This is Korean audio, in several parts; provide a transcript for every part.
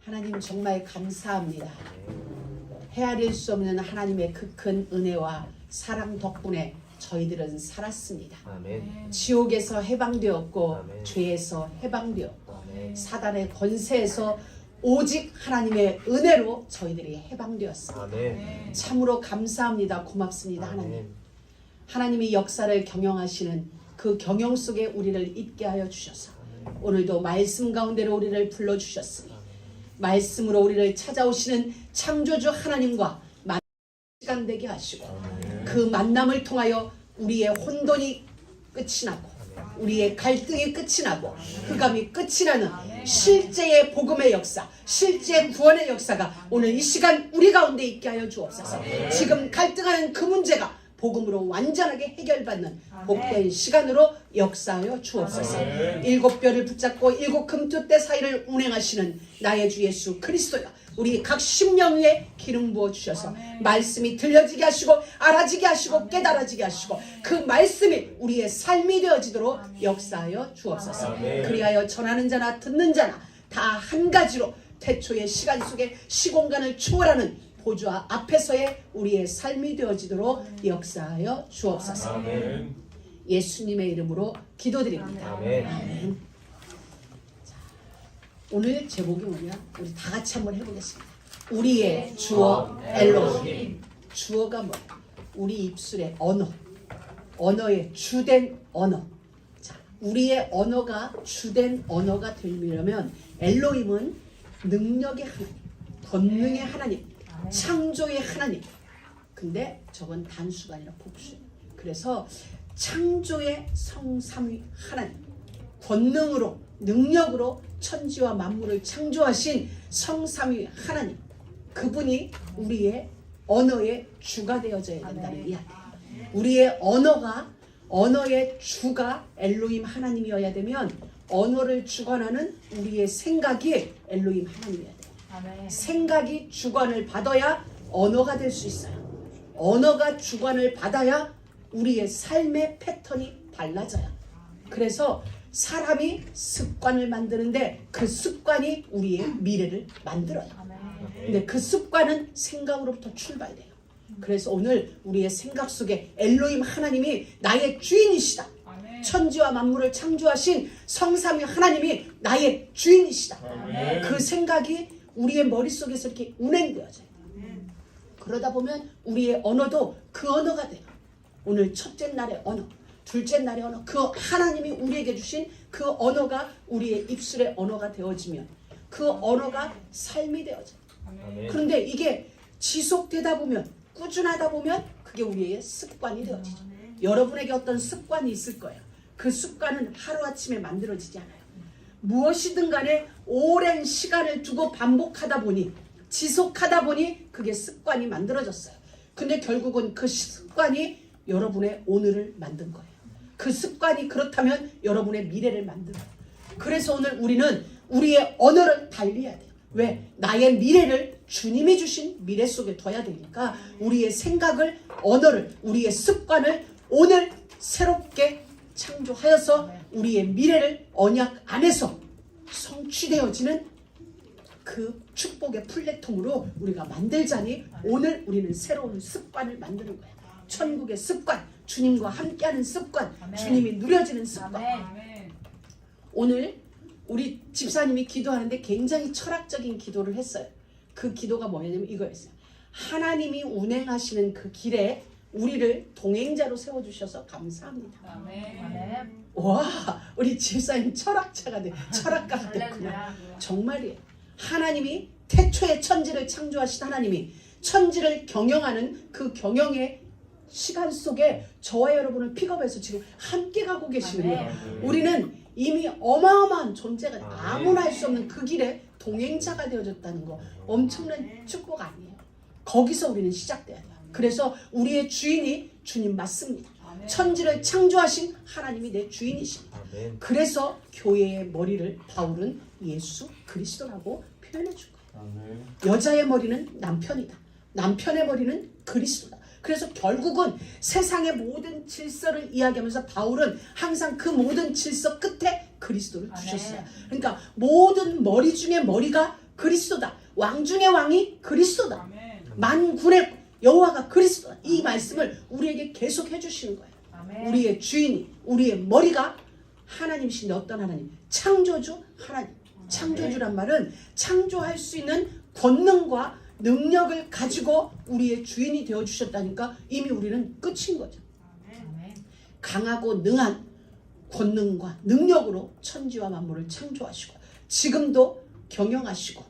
하나님 정말 감사합니다. 헤아릴 수 없는 하나님의 그 큰 은혜와 사랑 덕분에 저희들은 살았습니다. 아멘. 지옥에서 해방되었고 아멘. 죄에서 해방되었고 아멘. 사단의 권세에서 오직 하나님의 은혜로 저희들이 해방되었습니다. 아멘. 참으로 감사합니다. 고맙습니다. 하나님. 아멘. 하나님이 역사를 경영하시는 그 경영 속에 우리를 있게 하여 주셔서 오늘도 말씀 가운데로 우리를 불러주셨으니 말씀으로 우리를 찾아오시는 창조주 하나님과 만날 시간 되게 하시고 그 만남을 통하여 우리의 혼돈이 끝이 나고 우리의 갈등이 끝이 나고 흑암이 끝이 나는 실제의 복음의 역사, 실제 구원의 역사가 오늘 이 시간 우리 가운데 있게 하여 주옵소서. 지금 갈등하는 그 문제가 복음으로 완전하게 해결받는 복된 시간으로 역사하여 주옵소서. 일곱 뼈를 붙잡고 일곱 금투대 사이를 운행하시는 나의 주 예수 그리스도가 우리 각 심령 위에 기름 부어 주셔서 말씀이 들려지게 하시고 알아지게 하시고 깨달아지게 하시고 그 말씀이 우리의 삶이 되어지도록 역사하여 주옵소서. 그리하여 전하는 자나 듣는 자나 다 한 가지로 태초의 시간 속에 시공간을 초월하는 보좌 앞에서의 우리의 삶이 되어지도록 역사하여 주옵소서. 아멘. 예수님의 이름으로 기도드립니다. 아멘. 아멘. 자, 오늘 제목이 뭐냐? 우리 다 같이 한번 해보겠습니다. 우리의 주어 엘로힘. 주어가 뭐? 우리 입술의 언어. 언어의 주된 언어. 자, 우리의 언어가 주된 언어가 되려면 엘로힘은 능력의 하나님, 권능의 하나님, 창조의 하나님. 근데 저건 단수가 아니라 복수예요. 그래서 창조의 성삼위 하나님, 권능으로 능력으로 천지와 만물을 창조하신 성삼위 하나님, 그분이 우리의 언어의 주가 되어져야 된다는 이야기예요. 우리의 언어의 주가 엘로힘 하나님이어야 되면 언어를 주관하는 우리의 생각이 엘로힘 하나님이어야 돼요. 생각이 주관을 받아야 언어가 될 수 있어요. 언어가 주관을 받아야 우리의 삶의 패턴이 달라져요. 그래서 사람이 습관을 만드는데 그 습관이 우리의 미래를 만들어요. 근데 그 습관은 생각으로부터 출발돼요. 그래서 오늘 우리의 생각 속에 엘로힘 하나님이 나의 주인이시다. 천지와 만물을 창조하신 성삼위 하나님이 나의 주인이시다. 그 생각이 우리의 머릿속에서 이렇게 운행되어져요. 그러다 보면 우리의 언어도 그 언어가 돼요. 오늘 첫째 날의 언어, 둘째 날의 언어, 그 하나님이 우리에게 주신 그 언어가 우리의 입술의 언어가 되어지면 그 언어가 삶이 되어져요. 그런데 이게 지속되다 보면, 꾸준하다 보면 그게 우리의 습관이 되어지죠. 여러분에게 어떤 습관이 있을 거예요. 그 습관은 하루아침에 만들어지지 않아요. 무엇이든 간에 오랜 시간을 두고 반복하다 보니, 지속하다 보니 그게 습관이 만들어졌어요. 근데 결국은 그 습관이 여러분의 오늘을 만든 거예요. 그 습관이 그렇다면 여러분의 미래를 만들어요. 그래서 오늘 우리는 우리의 언어를 달리해야 돼요. 왜? 나의 미래를 주님이 주신 미래 속에 둬야 되니까 우리의 생각을, 언어를, 우리의 습관을 오늘 새롭게 창조하여서 우리의 미래를 언약 안에서 성취되어지는 그 축복의 플랫폼으로 우리가 만들자니 오늘 우리는 새로운 습관을 만드는 거야. 천국의 습관, 주님과 함께하는 습관, 주님이 누려지는 습관. 오늘 우리 집사님이 기도하는데 굉장히 철학적인 기도를 했어요. 그 기도가 뭐냐면 이거였어요. 하나님이 운행하시는 그 길에 우리를 동행자로 세워주셔서 감사합니다. 아멘. 와, 우리 집사님 철학자가 돼, 철학가가 됐구나. 정말이에요. 하나님이 태초에 천지를 창조하신 하나님이 천지를 경영하는 그 경영의 시간 속에 저와 여러분을 픽업해서 지금 함께 가고 계시는 거예요. 우리는 이미 어마어마한 존재가 아무나 할 수 없는 그 길에 동행자가 되어졌다는 거 엄청난 축복 아니에요. 거기서 우리는 시작돼야 돼요. 그래서 우리의 주인이 주님 맞습니다. 천지를 창조하신 하나님이 내 주인이십니다. 그래서 교회의 머리를 바울은 예수 그리스도라고 표현해 준 거예요. 여자의 머리는 남편이다. 남편의 머리는 그리스도다. 그래서 결국은 세상의 모든 질서를 이야기하면서 바울은 항상 그 모든 질서 끝에 그리스도를 두셨어요. 그러니까 모든 머리 중에 머리가 그리스도다. 왕 중의 왕이 그리스도다. 아멘. 만군의 여호와가 그리스도다. 이 말씀을 우리에게 계속 해주시는 거예요. 아멘. 우리의 주인이, 우리의 머리가 하나님이신데 어떤 하나님? 창조주 하나님. 창조주란 말은 창조할 수 있는 권능과 능력을 가지고 우리의 주인이 되어주셨다니까 이미 우리는 끝인 거죠. 아멘. 강하고 능한 권능과 능력으로 천지와 만물을 창조하시고 지금도 경영하시고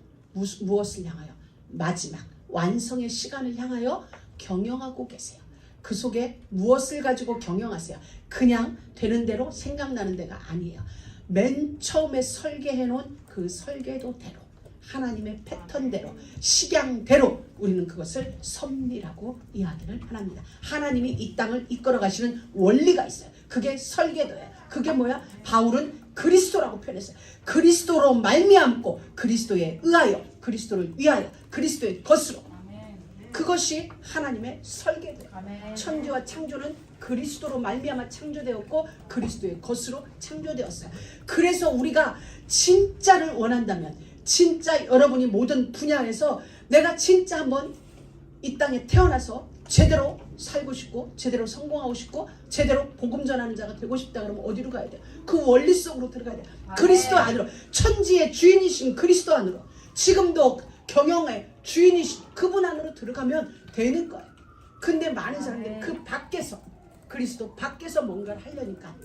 무엇을 향하여? 마지막 완성의 시간을 향하여 경영하고 계세요. 그 속에 무엇을 가지고 경영하세요? 그냥 되는 대로 생각나는 데가 아니에요. 맨 처음에 설계해 놓은 그 설계도대로 하나님의 패턴대로 식양대로 우리는 그것을 섭리라고 이야기를 합니다. 하나님이 이 땅을 이끌어 가시는 원리가 있어요. 그게 설계도예요. 그게 뭐야? 바울은 그리스도라고 표현했어요. 그리스도로 말미암고 그리스도에 의하여 그리스도를 위하여 그리스도의 것으로 그것이 하나님의 설계도예요. 아멘. 천지와 창조는 그리스도로 말미암아 창조되었고 그리스도의 것으로 창조되었어요. 그래서 우리가 진짜를 원한다면 진짜 여러분이 모든 분야에서 내가 진짜 한번 이 땅에 태어나서 제대로 살고 싶고 제대로 성공하고 싶고 제대로 복음 전하는 자가 되고 싶다 그러면 어디로 가야 돼요? 그 원리 속으로 들어가야 돼요. 그리스도 안으로. 천지의 주인이신 그리스도 안으로. 지금도 경영의 주인이신 그분 안으로 들어가면 되는 거예요. 근데 많은 사람들이 그 밖에서 그리스도 밖에서 뭔가를 하려니까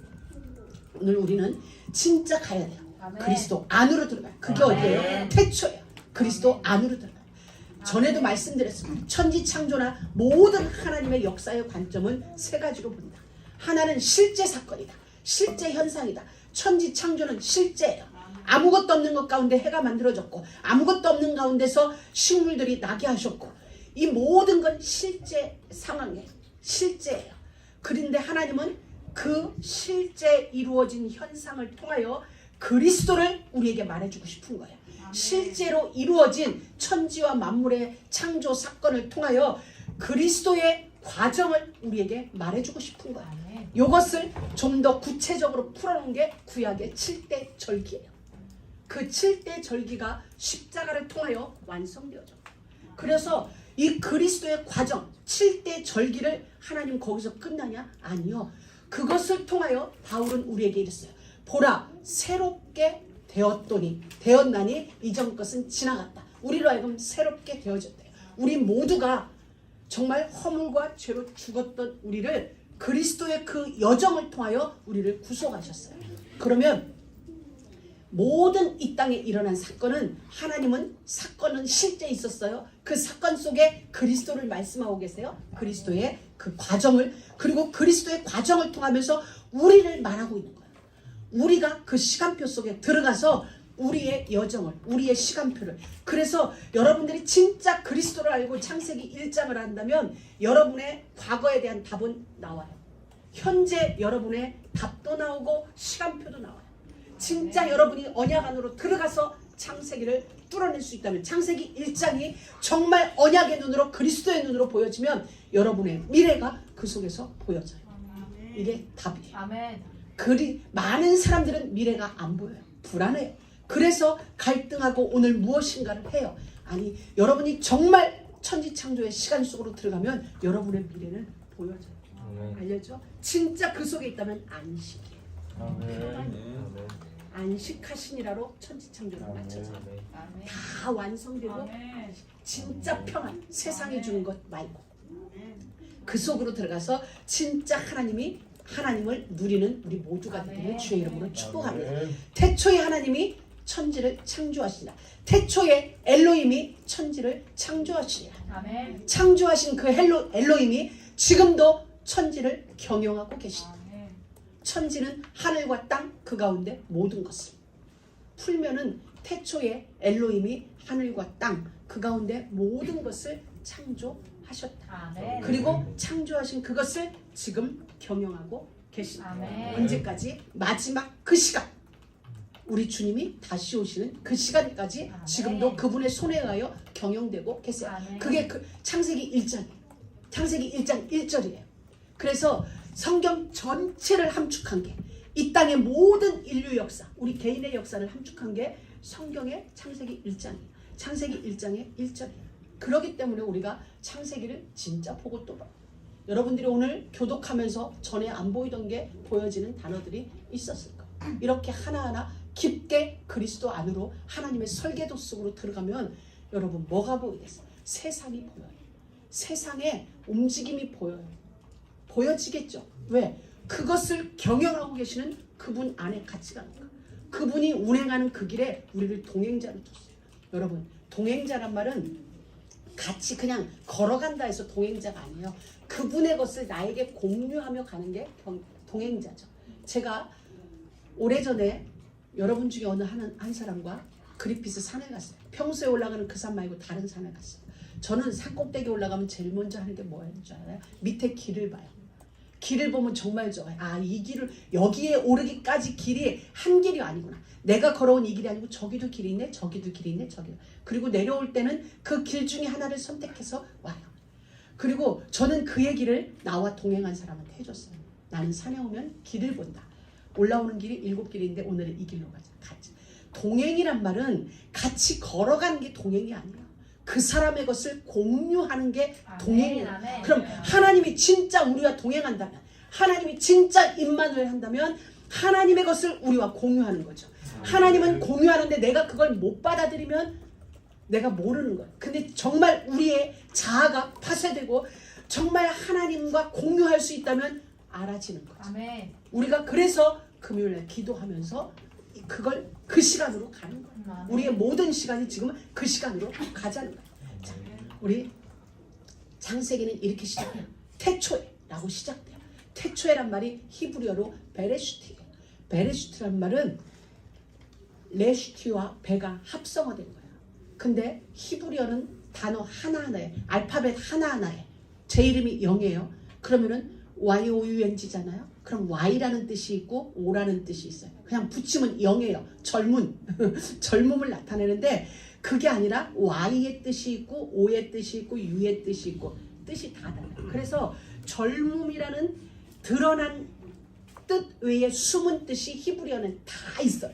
오늘 우리는 진짜 가야 돼요. 아멘. 그리스도 안으로 들어가요. 그게 아멘. 어디예요? 태초예요. 그리스도 안으로 들어가요. 전에도 말씀드렸습니다. 천지 창조나 모든 하나님의 역사의 관점은 세 가지로 본다. 하나는 실제 사건이다. 실제 현상이다. 천지 창조는 실제예요. 아무것도 없는 것 가운데 해가 만들어졌고 아무것도 없는 가운데서 식물들이 나게 하셨고 이 모든 건 실제 상황이에요. 실제예요. 그런데 하나님은 그 실제 이루어진 현상을 통하여 그리스도를 우리에게 말해주고 싶은 거예요. 실제로 이루어진 천지와 만물의 창조 사건을 통하여 그리스도의 과정을 우리에게 말해주고 싶은 거예요. 이것을 좀 더 구체적으로 풀어놓은 게 구약의 7대 절기예요. 그 7대 절기가 십자가를 통하여 완성되어져. 그래서 이 그리스도의 과정 7대 절기를 하나님 거기서 끝나냐? 아니요. 그것을 통하여 바울은 우리에게 이랬어요. 보라 새롭게 되었나니 이전 것은 지나갔다. 우리로 하여금 새롭게 되어졌대요. 우리 모두가 정말 허물과 죄로 죽었던 우리를 그리스도의 그 여정을 통하여 우리를 구속하셨어요. 그러면 모든 이 땅에 일어난 사건은 하나님은 사건은 실제 있었어요. 그 사건 속에 그리스도를 말씀하고 계세요. 그리스도의 그 과정을 그리고 그리스도의 과정을 통하면서 우리를 말하고 있는 거예요. 우리가 그 시간표 속에 들어가서 우리의 여정을 우리의 시간표를 그래서 여러분들이 진짜 그리스도를 알고 창세기 1장을 한다면 여러분의 과거에 대한 답은 나와요. 현재 여러분의 답도 나오고 시간표도 나와요. 진짜 여러분이 언약 안으로 들어가서 창세기를 뚫어낼 수 있다면 창세기 1장이 정말 언약의 눈으로 그리스도의 눈으로 보여지면 여러분의 미래가 그 속에서 보여져요. 이게 답이에요. 아멘. 많은 사람들은 미래가 안 보여요. 불안해요. 그래서 갈등하고 오늘 무엇인가를 해요. 아니 여러분이 정말 천지창조의 시간 속으로 들어가면 여러분의 미래는 보여져요. 알려줘? 진짜 그 속에 있다면 안식이에요. 안식하시니라로 천지창조를 맞춰서 아멘. 다 완성되고 아멘. 진짜 평안 세상이 주는 것 말고 그 속으로 들어가서 진짜 하나님을 누리는 우리 모두가 되기를 주의 이름으로 축복합니다. 태초에 하나님이 천지를 창조하시니라. 태초에 엘로힘이 천지를 창조하시니라. 아멘. 창조하신 그 엘로힘이 지금도 천지를 경영하고 계시다. 천지는 하늘과 땅 그 가운데 모든 것을 풀면은 태초에 엘로힘이 하늘과 땅 그 가운데 모든 것을 창조하셨다. 아멘. 그리고 창조하신 그것을 지금 경영하고 계신다. 아멘. 언제까지? 마지막 그 시간 우리 주님이 다시 오시는 그 시간까지 아멘. 지금도 그분의 손에 의하여 경영되고 계세요. 아멘. 그게 그 창세기 1장이에요. 창세기 1장 1절이에요. 그래서 성경 전체를 함축한 게 이 땅의 모든 인류 역사, 우리 개인의 역사를 함축한 게 성경의 창세기 1장이에요. 창세기 1장의 1절이에요. 그렇기 때문에 우리가 창세기를 진짜 보고 또 봐요. 여러분들이 오늘 교독하면서 전에 안 보이던 게 보여지는 단어들이 있었을 거예요. 이렇게 하나하나 깊게 그리스도 안으로 하나님의 설계도 속으로 들어가면 여러분 뭐가 보이겠어요? 세상이 보여요. 세상에 움직임이 보여요. 보여지겠죠. 왜? 그것을 경영하고 계시는 그분 안에 같이 가는 거예요. 그분이 운행하는 그 길에 우리를 동행자로 줬어요. 여러분 동행자란 말은 같이 그냥 걸어간다 해서 동행자가 아니에요. 그분의 것을 나에게 공유하며 가는 게 동행자죠. 제가 오래전에 여러분 중에 어느 한 사람과 그리피스 산에 갔어요. 평소에 올라가는 그 산 말고 다른 산에 갔어요. 저는 산 꼭대기 올라가면 제일 먼저 하는 게 뭐였는 줄 알아요? 밑에 길을 봐요. 길을 보면 정말 좋아요. 아, 이 길을 여기에 오르기까지 길이 한 길이 아니구나. 내가 걸어온 이 길이 아니고 저기도 길이 있네, 저기도 길이 있네, 저기도. 그리고 내려올 때는 그 길 중에 하나를 선택해서 와요. 그리고 저는 그의 길을 나와 동행한 사람한테 해줬어요. 나는 산에 오면 길을 본다. 올라오는 길이 7길인데 오늘은 이 길로 가자. 같이. 동행이란 말은 같이 걸어가는 게 동행이 아니에요. 그 사람의 것을 공유하는 게 동행이에요. 그럼 하나님이 진짜 우리와 동행한다면, 하나님이 진짜 임만을 한다면 하나님의 것을 우리와 공유하는 거죠. 하나님은 공유하는데 내가 그걸 못 받아들이면 내가 모르는 거예요. 근데 정말 우리의 자아가 파쇄되고 정말 하나님과 공유할 수 있다면 알아지는 거죠. 아멘. 우리가 그래서 금요일에 기도하면서 그걸 그 시간으로 가는 거예요. 우리의 모든 시간이 지금 그 시간으로 가자는 거예요. 자, 우리 창세기는 이렇게 시작해요. 태초에라고 시작돼요. 태초에란 말이 히브리어로 베레슈트예요. 베레슈트란 말은 레슈티와 베가 합성어된 거예요. 근데 히브리어는 단어 하나하나에, 알파벳 하나하나에 제 이름이 0이에요. 그러면은 YOUNG잖아요. 그럼 Y라는 뜻이 있고 O라는 뜻이 있어요. 그냥 붙이면 0이에요. 젊은, 젊음을 나타내는데 그게 아니라 Y의 뜻이 있고 O의 뜻이 있고 U의 뜻이 있고 뜻이 다 달라요. 그래서 젊음이라는 드러난 뜻 외에 숨은 뜻이 히브리어는 다 있어요.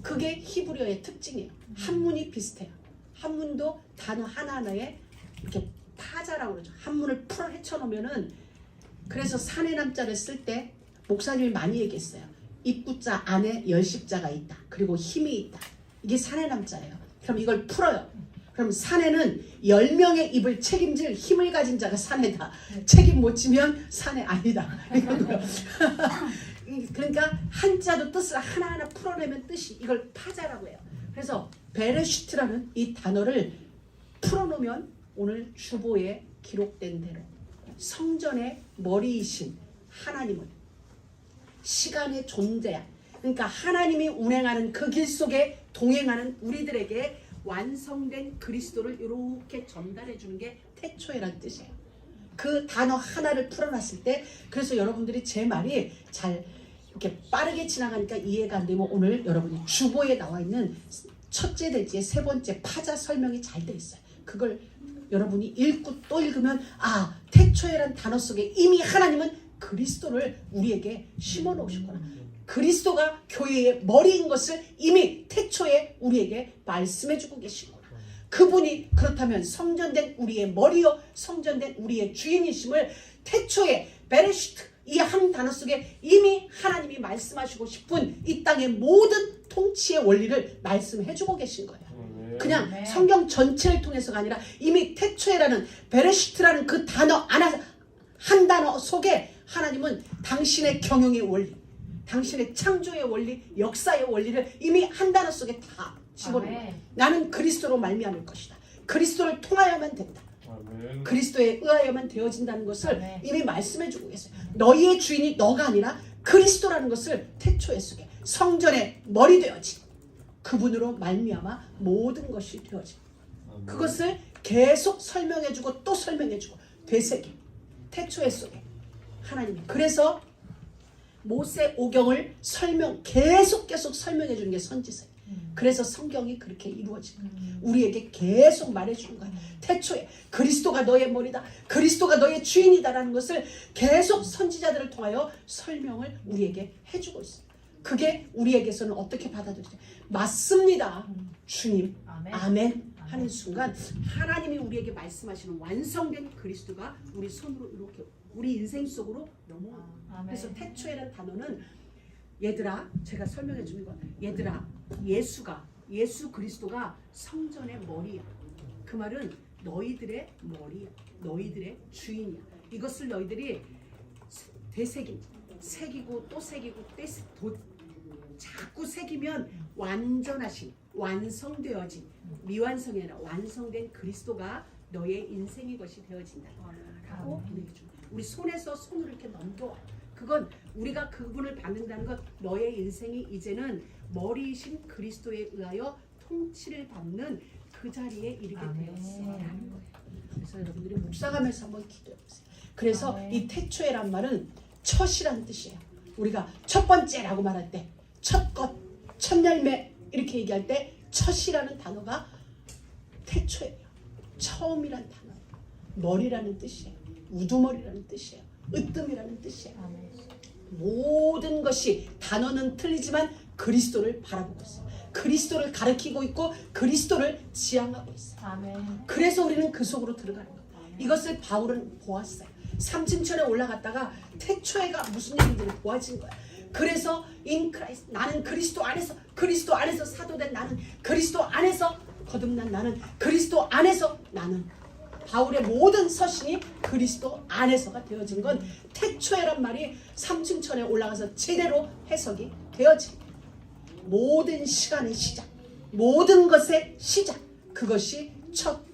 그게 히브리어의 특징이에요. 한문이 비슷해요. 한문도 단어 하나하나에 이렇게 파자라고 그러죠. 한문을 풀어 헤쳐놓으면은, 그래서 산의 남자를 쓸 때 목사님이 많이 얘기했어요. 입구자 안에 열십자가 있다. 그리고 힘이 있다. 이게 산의 남자예요. 그럼 이걸 풀어요. 그럼 산에는 10명의 입을 책임질 힘을 가진 자가 산에다. 책임 못 지면 산에 아니다. 그러니까 한자도 뜻을 하나하나 풀어내면 뜻이, 이걸 파자라고 해요. 그래서 베레슈트라는 이 단어를 풀어놓으면 오늘 주보에 기록된 대로 성전의 머리이신 하나님은 시간의 존재야. 그러니까 하나님이 운행하는 그 길 속에 동행하는 우리들에게 완성된 그리스도를 이렇게 전달해 주는 게 태초에란 뜻이에요. 그 단어 하나를 풀어놨을 때, 그래서 여러분들이 제 말이 잘 이렇게 빠르게 지나가니까 이해가 안 되면 오늘 여러분이 주보에 나와 있는 첫째 대지의 세 번째 파자 설명이 잘 돼 있어요. 그걸 여러분이 읽고 또 읽으면, 아, 태초에란 단어 속에 이미 하나님은 그리스도를 우리에게 심어 놓으셨구나. 그리스도가 교회의 머리인 것을 이미 태초에 우리에게 말씀해 주고 계시구나. 그분이 그렇다면 성전된 우리의 머리요 성전된 우리의 주인이심을 태초에 베레시트 이 한 단어 속에 이미 하나님이 말씀하시고 싶은 이 땅의 모든 통치의 원리를 말씀해 주고 계신 거예요. 그냥 성경 전체를 통해서가 아니라 이미 태초에라는 베레시트라는 그 단어 하나, 한 단어 속에 하나님은 당신의 경영의 원리, 당신의 창조의 원리, 역사의 원리를 이미 한 단어 속에 다 집어넣어요. 나는 그리스도로 말미암을 것이다. 그리스도를 통하여만 된다. 아멘. 그리스도에 의하여만 되어진다는 것을 아멘. 이미 말씀해주고 계세요. 너희의 주인이 너가 아니라 그리스도라는 것을 태초의 속에 성전의 머리 되어진 그분으로 말미암아 모든 것이 되어진, 그것을 계속 설명해주고 또 설명해주고 되새김 태초의 속에 하나님이. 그래서 모세 오경을 계속 설명해 주는 게 선지서예요. 그래서 성경이 그렇게 이루어지고 우리에게 계속 말해주는 거예요. 태초에 그리스도가 너의 머리다, 그리스도가 너의 주인이다라는 것을 계속 선지자들을 통하여 설명을 우리에게 해주고 있어요. 그게 우리에게서는 어떻게 받아들여져요? 맞습니다. 주님. 아멘. 하는 순간 하나님이 우리에게 말씀하시는 완성된 그리스도가 우리 손으로 이렇게 우리 인생 속으로 넘어와요. 그래서 태초에라는 단어는 얘들아, 제가 설명해 주는 건 얘들아, 예수 그리스도가 성전의 머리야. 그 말은 너희들의 머리야. 너희들의 주인이야. 이것을 너희들이 새기고 또 새기고 자꾸 새기면 완전하신, 완성되어진, 미완성이 아니라 완성된 그리스도가 너의 인생의 것이 되어진다라고 보내줍니다. 우리 손에서 손으로 이렇게 넘겨와. 그건 우리가 그분을 받는다는 것, 너의 인생이 이제는 머리이신 그리스도에 의하여 통치를 받는 그 자리에 이르게 되었어라는 거예요. 그래서 여러분들이 묵상하면서 한번 기도해 보세요. 그래서 이 태초에란 말은 첫이란 뜻이에요. 우리가 첫 번째라고 말할 때 첫 것, 첫 열매 이렇게 얘기할 때 첫이라는 단어가 태초예요. 처음이란 단어예요. 머리라는 뜻이에요. 우두머리라는 뜻이에요. 으뜸이라는 뜻이에요. 모든 것이 단어는 틀리지만 그리스도를 바라보고 있어요. 그리스도를 가리키고 있고 그리스도를 지향하고 있어요. 그래서 우리는 그 속으로 들어가는 거예요. 이것을 바울은 보았어요. 삼층천에 올라갔다가 태초에가 무슨 일인지를 보아진 거예요. 그래서 in Christ, 나는 그리스도 안에서 사도된 나는, 그리스도 안에서 거듭난 나는, 그리스도 안에서 나는, 바울의 모든 서신이 그리스도 안에서가 되어진 건 태초에란 말이 삼층천에 올라가서 제대로 해석이 되어진 모든 시간의 시작, 모든 것의 시작, 그것이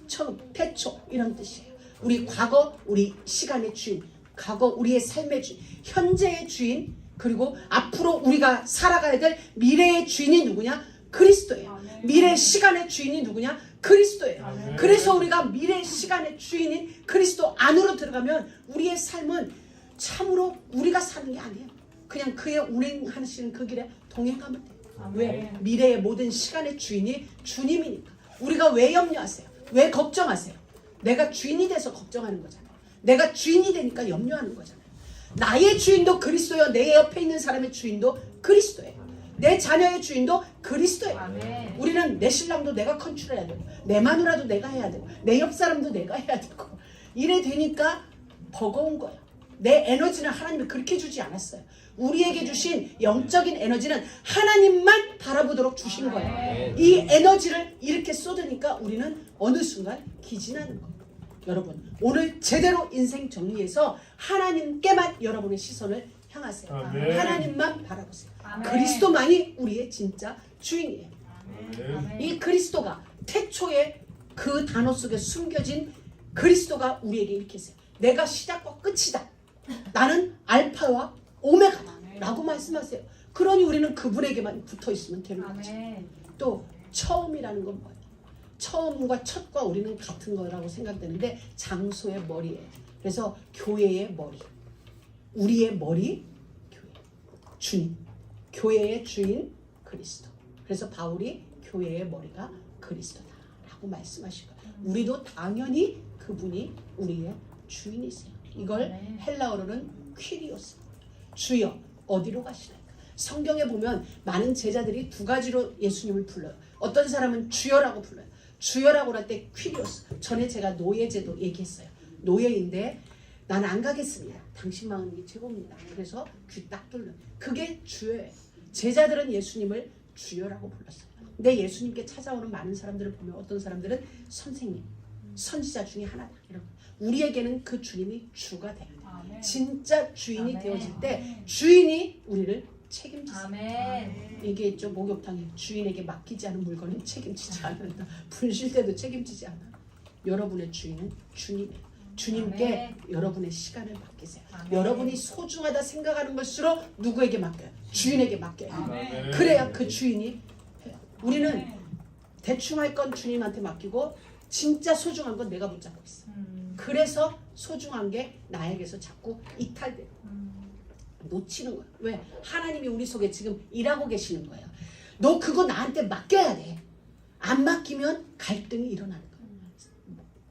처음, 태초 이런 뜻이에요. 우리 과거, 우리 시간의 주인, 과거 우리의 삶의 주인, 현재의 주인, 그리고 앞으로 우리가 살아가야 될 미래의 주인이 누구냐? 그리스도예요. 미래 시간의 주인이 누구냐? 그리스도예요. 그래서 우리가 미래 시간의 주인인 그리스도 안으로 들어가면 우리의 삶은 참으로 우리가 사는 게 아니에요. 그냥 그의 운행하시는 그 길에 동행하면 돼요. 왜? 미래의 모든 시간의 주인이 주님이니까. 우리가 왜 염려하세요? 왜 걱정하세요? 내가 주인이 돼서 걱정하는 거잖아요. 내가 주인이 되니까 염려하는 거잖아요. 나의 주인도 그리스도예요. 내 옆에 있는 사람의 주인도 그리스도예요. 내 자녀의 주인도 그리스도예요. 우리는 내 신랑도 내가 컨트롤해야 되고, 내 마누라도 내가 해야 되고, 내 옆 사람도 내가 해야 되고, 이래 되니까 버거운 거예요. 내 에너지는 하나님이 그렇게 주지 않았어요. 우리에게 주신 영적인 에너지는 하나님만 바라보도록 주신 거예요. 이 에너지를 이렇게 쏟으니까 우리는 어느 순간 기진하는 거예요. 여러분, 오늘 제대로 인생 정리해서 하나님께만 여러분의 시선을 향하세요. 하나님만 바라보세요. 그리스도만이 우리의 진짜 주인이에요. 이 그리스도가 태초에 그 단어 속에 숨겨진 그리스도가 우리에게 이렇게 했어요. 내가 시작과 끝이다. 나는 알파와 오메가다 라고 말씀하세요. 그러니 우리는 그분에게만 붙어 있으면 되는 거죠. 또 처음이라는 건 뭐예요? 처음과 첫과 우리는 같은 거라고 생각되는데 장소의 머리예요. 그래서 교회의 머리, 우리의 머리, 교회, 주님, 교회의 주인 그리스도. 그래서 바울이 교회의 머리가 그리스도다라고 말씀하신 거예요. 우리도 당연히 그분이 우리의 주인이세요. 이걸 헬라어로는 퀴리오스. 주여 어디로 가시나이까? 성경에 보면 많은 제자들이 두 가지로 예수님을 불러요. 어떤 사람은 주여라고 불러요. 주여라고 할 때 퀴리오스. 전에 제가 노예제도 얘기했어요. 노예인데 나는 안 가겠습니다. 당신 마음이 최고입니다. 그래서 귀 딱 뚫는. 그게 주여예요. 제자들은 예수님을 주여라고 불렀어요. 근데 예수님께 찾아오는 많은 사람들을 보면 어떤 사람들은 선생님, 선지자 중에 하나다. 이런. 우리에게는 그 주님이 주가 돼야 돼요. 진짜 주인이 되어질 때 주인이 우리를 책임지세요. 얘기했죠. 목욕탕에 주인에게 맡기지 않은 물건은 책임지지 않는다. 분실 때도 책임지지 않아. 여러분의 주인은 주님이에요. 주님께 여러분의 시간을 맡기세요. 여러분이 소중하다 생각하는 것으로 누구에게 맡겨요? 주인에게 맡겨요. 그래야 그 주인이 해요. 우리는 대충 할 건 주님한테 맡기고 진짜 소중한 건 내가 붙잡고 있어. 그래서 소중한 게 나에게서 자꾸 이탈돼요. 놓치는 거야. 왜? 하나님이 우리 속에 지금 일하고 계시는 거예요. 너 그거 나한테 맡겨야 돼. 안 맡기면 갈등이 일어나는 거예요.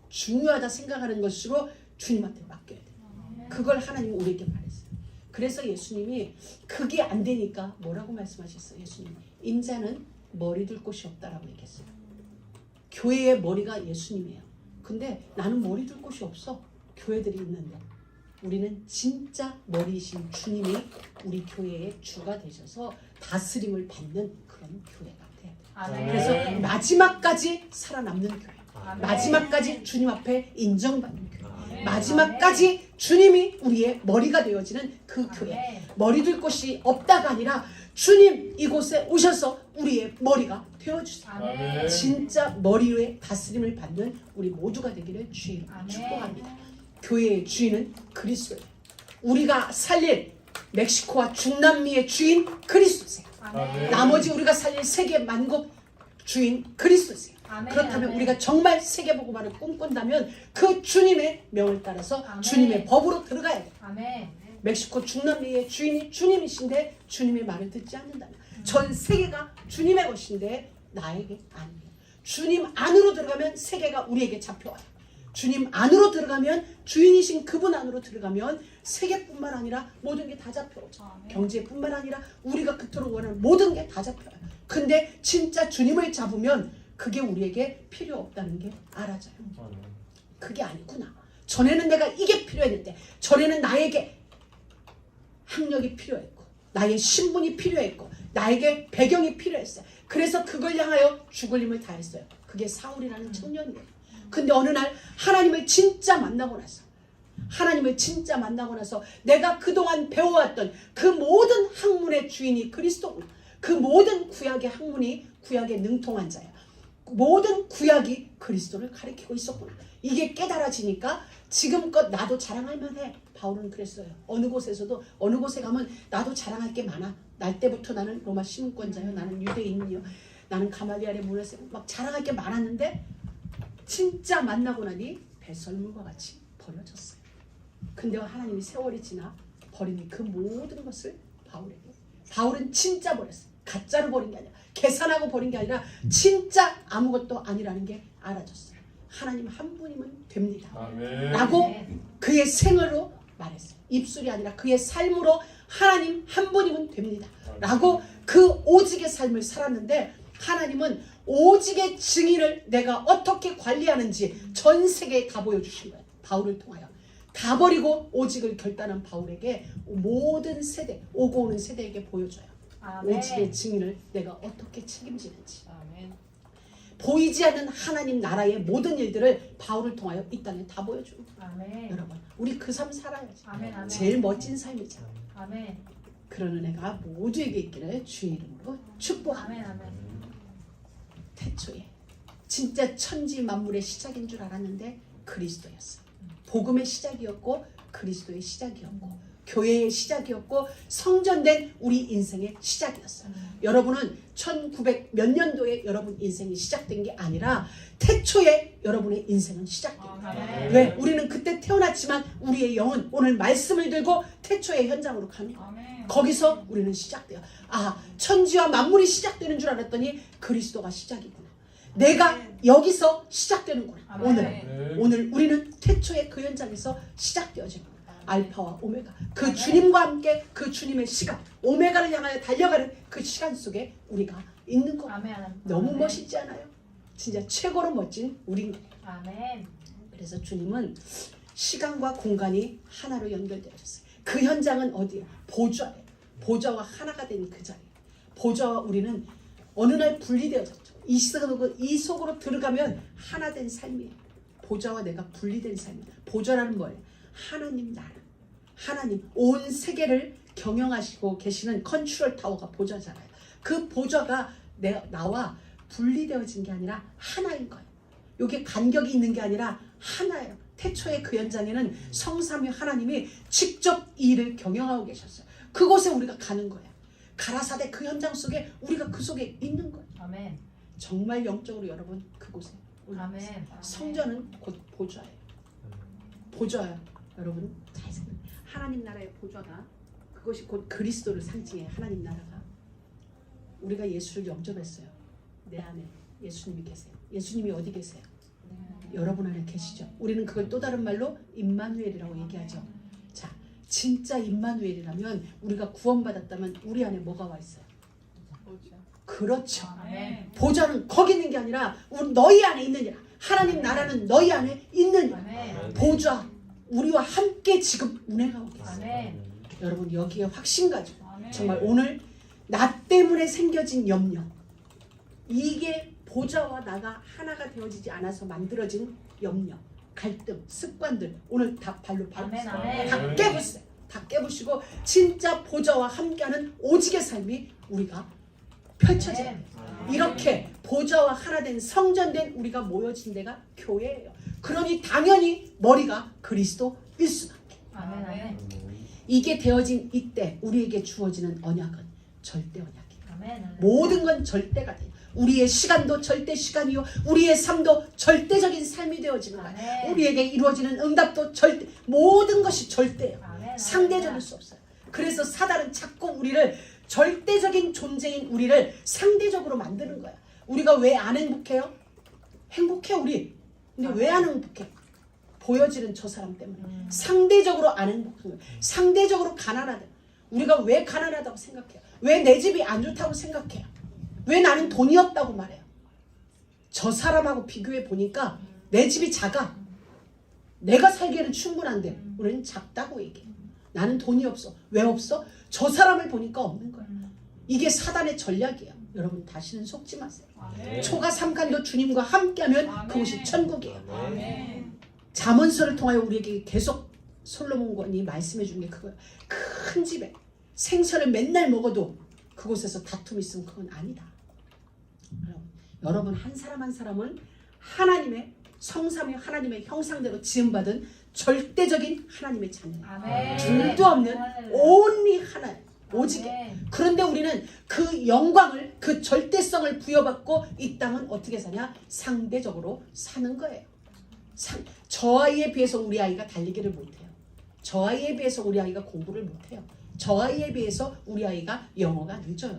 중요하다 생각하는 것으로 주님한테 맡겨야 돼. 그걸 하나님이 우리에게 말했어요. 그래서 예수님이 그게 안 되니까 뭐라고 말씀하셨어요? 예수님 인자는 머리 둘 곳이 없다라고 얘기했어요. 교회의 머리가 예수님이에요. 근데 나는 머리 둘 곳이 없어. 교회들이 있는데 우리는 진짜 머리이신 주님이 우리 교회의 주가 되셔서 다스림을 받는 그런 교회가 돼야 돼요. 아멘. 그래서 마지막까지 살아남는 교회, 아멘. 마지막까지 주님 앞에 인정받는 교회, 아멘. 마지막까지 주님이 우리의 머리가 되어지는 그 교회. 아멘. 머리 둘 곳이 없다가 아니라 주님 이곳에 오셔서 우리의 머리가 되어주세요. 아멘. 진짜 머리 위에 다스림을 받는 우리 모두가 되기를 주의 이름으로 아멘. 축복합니다. 교회의 주인은 그리스도예요. 우리가 살릴 멕시코와 중남미의 주인 그리스도세요. 아멘. 나머지 우리가 살릴 세계 만국 주인 그리스도세요. 아멘. 그렇다면 아멘. 우리가 정말 세계복음화를 꿈꾼다면 그 주님의 명을 따라서 아멘. 주님의 법으로 들어가야 돼요. 아멘. 멕시코 중남미의 주인이 주님이신데 주님의 말을 듣지 않는다면 전 세계가 주님의 것인데 나에게 아니에요. 주님 안으로 들어가면 세계가 우리에게 잡혀와요. 주님 안으로 들어가면 주인이신 그분 안으로 들어가면 세계뿐만 아니라 모든 게 다 잡혀오죠. 경제뿐만 아니라 우리가 그토록 원하는 모든 게 다 잡혀요. 근데 진짜 주님을 잡으면 그게 우리에게 필요 없다는 게 알아져요. 그게 아니구나. 전에는 내가 이게 필요했는데 전에는 나에게 학력이 필요했고 나의 신분이 필요했고 나에게 배경이 필요했어요. 그래서 그걸 향하여 죽을 힘을 다했어요. 그게 사울이라는 청년이에요. 근데 어느 날 하나님을 진짜 만나고 나서 내가 그동안 배워왔던 그 모든 학문의 주인이 그리스도구나. 그 모든 구약의 학문이 구약에 능통한 자예요. 모든 구약이 그리스도를 가리키고 있었구나. 이게 깨달아지니까 지금껏 나도 자랑할 만해. 바울은 그랬어요. 어느 곳에서도 어느 곳에 가면 나도 자랑할 게 많아. 날 때부터 나는 로마 시민권자요. 나는 유대인이요. 나는 가말리알의 문에서 막 자랑할 게 많았는데 진짜 만나고 나니 배설물과 같이 버려졌어요. 근데 하나님이 세월이 지나 버린 그 모든 것을 바울에게. 바울은 진짜 버렸어요. 가짜로 버린 게 아니라 계산하고 버린 게 아니라 진짜 아무것도 아니라는 게 알아졌어요. 하나님 한 분이면 됩니다. 아멘. 라고 그의 생으로 말했어요. 입술이 아니라 그의 삶으로 하나님 한 분이면 됩니다. 라고 그 오직의 삶을 살았는데 하나님은 오직의 증인을 내가 어떻게 관리하는지 전 세계에 다 보여주신 거예요. 바울을 통하여. 다 버리고 오직을 결단한 바울에게 모든 세대, 오고 오는 세대에게 보여줘요. 아멘. 오직의 증인을 내가 어떻게 책임지는지. 아멘. 보이지 않는 하나님 나라의 모든 일들을 바울을 통하여 이 땅에 다 보여주는 거예요. 아멘. 여러분 우리 그 삶 살아야지. 아멘. 아멘. 제일 멋진 삶이죠. 아멘. 그런 은혜가 모두에게 있기를 주의 이름으로 축복합니다. 아멘. 아멘. 태초에 진짜 천지 만물의 시작인 줄 알았는데 그리스도였어. 복음의 시작이었고 그리스도의 시작이었고 교회의 시작이었고 성전된 우리 인생의 시작이었어요. 여러분은 1900 몇 년도에 여러분 인생이 시작된 게 아니라 태초에 여러분의 인생은 시작된 거예요. 아멘. 왜? 우리는 그때 태어났지만 우리의 영은 오늘 말씀을 들고 태초의 현장으로 가는 거예요. 아멘. 거기서 우리는 시작돼요. 아, 천지와 만물이 시작되는 줄 알았더니 그리스도가 시작이구나. 내가 여기서 시작되는구나. 아멘. 오늘 우리는 태초의 그 현장에서 시작되어지는 거예요. 알파와 오메가. 그 주님과 함께 그 주님의 시간, 오메가를 향하여 달려가는 그 시간 속에 우리가 있는 거. 아멘. 너무 아멘. 멋있지 않아요? 진짜 최고로 멋진 우리인 거예요. 아멘. 그래서 주님은 시간과 공간이 하나로 연결되어졌어요. 그 현장은 어디예요? 보좌예요. 보좌와 하나가 된 그 자리예요. 보좌와 우리는 어느 날 분리되어졌죠. 이 속으로 들어가면 하나 된 삶이에요. 보좌와 내가 분리된 삶이에요. 보좌라는 뭐예요? 하나님 나라. 하나님 온 세계를 경영하시고 계시는 컨트롤 타워가 보좌잖아요. 그 보좌가 나와 분리되어진 게 아니라 하나인 거예요. 이게 간격이 있는 게 아니라 하나예요. 태초의 그 현장에는 성삼위 하나님이 직접 이 일을 경영하고 계셨어요. 그곳에 우리가 가는 거예요. 가라사대 그 현장 속에 우리가 그 속에 있는 거예요. 아멘. 정말 영적으로 여러분 그곳에 올라가세요. 아멘. 성전은 곧 보좌예요. 보좌예요. 여러분 잘 생각해요. 하나님 나라의 보좌가 그것이 곧 그리스도를 상징해. 하나님 나라가 우리가 예수를 영접했어요. 내 안에 예수님이 계세요. 예수님이 어디 계세요? 여러분 안에 계시죠. 우리는 그걸 또 다른 말로 임마누엘이라고 얘기하죠. 자, 진짜 임마누엘이라면, 우리가 구원받았다면 우리 안에 뭐가 와 있어요? 그렇죠. 보좌는 거기 있는 게 아니라 너희 안에 있느니라. 하나님 나라는 너희 안에 있느니라. 보좌 우리와 함께 지금 운행하고 계세요. 여러분 여기에 확신 가지고 정말 오늘 나 때문에 생겨진 염려, 이게 보좌와 나가 하나가 되어지지 않아서 만들어진 염려, 갈등, 습관들 오늘 다 발로 밟으세요. 다 깨부세요. 다 깨부시고 진짜 보좌와 함께하는 오직의 삶이 우리가 펼쳐져야 돼요. 이렇게 보좌와 하나 된 성전된 우리가 모여진 데가 교회예요. 그러니 당연히 머리가 그리스도일 수밖에. 이게 되어진 이때 우리에게 주어지는 언약은 절대 언약이에요. 모든 건 절대가 돼요. 우리의 시간도 절대 시간이요, 우리의 삶도 절대적인 삶이 되어지는 거예요. 우리에게 이루어지는 응답도 절대, 모든 것이 절대예요. 상대적일 수 없어요. 그래서 사단은 자꾸 우리를, 절대적인 존재인 우리를 상대적으로 만드는 거야. 우리가 왜 안 행복해요? 행복해 우리. 근데 왜 안 행복해? 보여지는 저 사람 때문에. 상대적으로 안 행복한 거예요. 상대적으로 가난하다. 우리가 왜 가난하다고 생각해요? 왜 내 집이 안 좋다고 생각해요? 왜 나는 돈이 없다고 말해요? 저 사람하고 비교해 보니까 내 집이 작아. 내가 살기에는 충분한데 우리는 작다고 얘기해. 나는 돈이 없어. 왜 없어? 저 사람을 보니까 없는 거야. 이게 사단의 전략이에요. 여러분 다시는 속지 마세요. 초가 삼간도 주님과 함께하면 그곳이 천국이에요. 잠언서를 통하여 우리에게 계속 솔로몬 왕이 말씀해 주는 게 그거예요. 큰 집에 생선을 맨날 먹어도 그곳에서 다툼이 있으면 그건 아니다. 여러분 한 사람 한 사람은 하나님의 성삼위 하나님의 형상대로 지음받은 절대적인 하나님의 자녀예요. 둘도 없는 온리 하나, 오직. 그런데 우리는 그 영광을, 그 절대성을 부여받고 이 땅은 어떻게 사냐? 상대적으로 사는 거예요. 저 아이에 비해서 우리 아이가 달리기를 못해요. 저 아이에 비해서 우리 아이가 공부를 못해요. 저 아이에 비해서 우리 아이가 영어가 늦어요.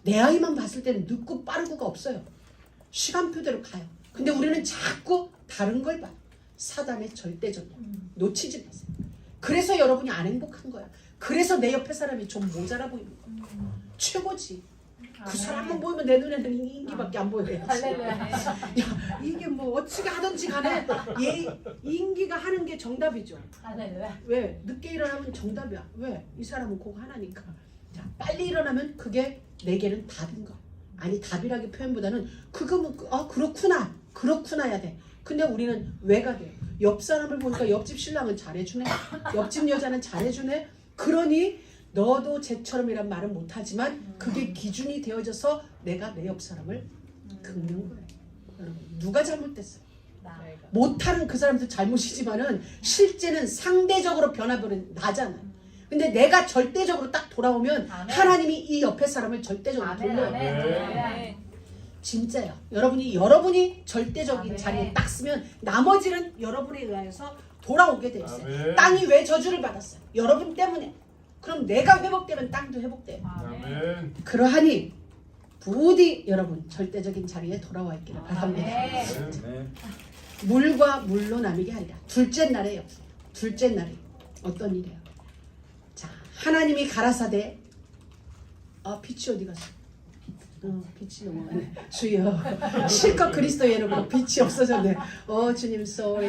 내 아이만 봤을 때는 늦고 빠르고가 없어요. 시간표대로 가요. 근데 우리는 자꾸 다른 걸 봐요. 사단의 절대적이야. 놓치지 마세요. 그래서 여러분이 안 행복한 거야. 그래서 내 옆에 사람이 좀 모자라 보이는 거야. 최고지. 그 사람만 보이면 내 눈에는 인기밖에 안 보여요. 야, 이게 뭐 어찌게 하든지 간에 인기가 하는 게 정답이죠. 왜? 늦게 일어나면 정답이야. 왜? 이 사람은 그거 하나니까. 자, 빨리 일어나면 그게 내게는 답인 거야. 아니 답이라기 표현보다는 그거 뭐 그렇구나 그렇구나야 돼. 근데 우리는 왜가 돼요? 옆 사람을 보니까 옆집 신랑은 잘해주네, 옆집 여자는 잘해주네. 그러니 너도 쟤처럼이란 말은 못하지만 그게 기준이 되어져서 내가 내 옆 사람을 긁는 거예요. 여러분 누가 잘못됐어요? 못하는 그 사람도 잘못이지만은 실제는 상대적으로 변화버린 나잖아요. 근데 내가 절대적으로 딱 돌아오면 하나님이 이 옆에 사람을 절대적으로 돌려요. 진짜요. 여러분이 절대적인 자리에 딱 쓰면 나머지는 여러분에 의하여서 돌아오게 돼 있어요. 땅이 왜 저주를 받았어요? 여러분 때문에. 그럼 내가 회복되면 땅도 회복돼요. 그러하니 부디 여러분 절대적인 자리에 돌아와 있기를 바랍니다. 물과 물로 나누게 하리라. 둘째 날에 역사. 둘째 날이 어떤 일이에요? 자, 하나님이 가라사대 빛이 어디 갔어? 빛이 넘어가네. 주여 실컷 그리스도의 이름으로 빛이 없어졌네. 주님 쏘리.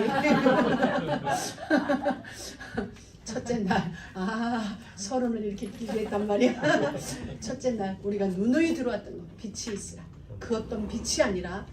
첫째 날 서론을 이렇게 길게 했단 말이야. 첫째 날 우리가 누누이 들어왔던 거 빛이 있으라. 그 어떤 빛이 아니라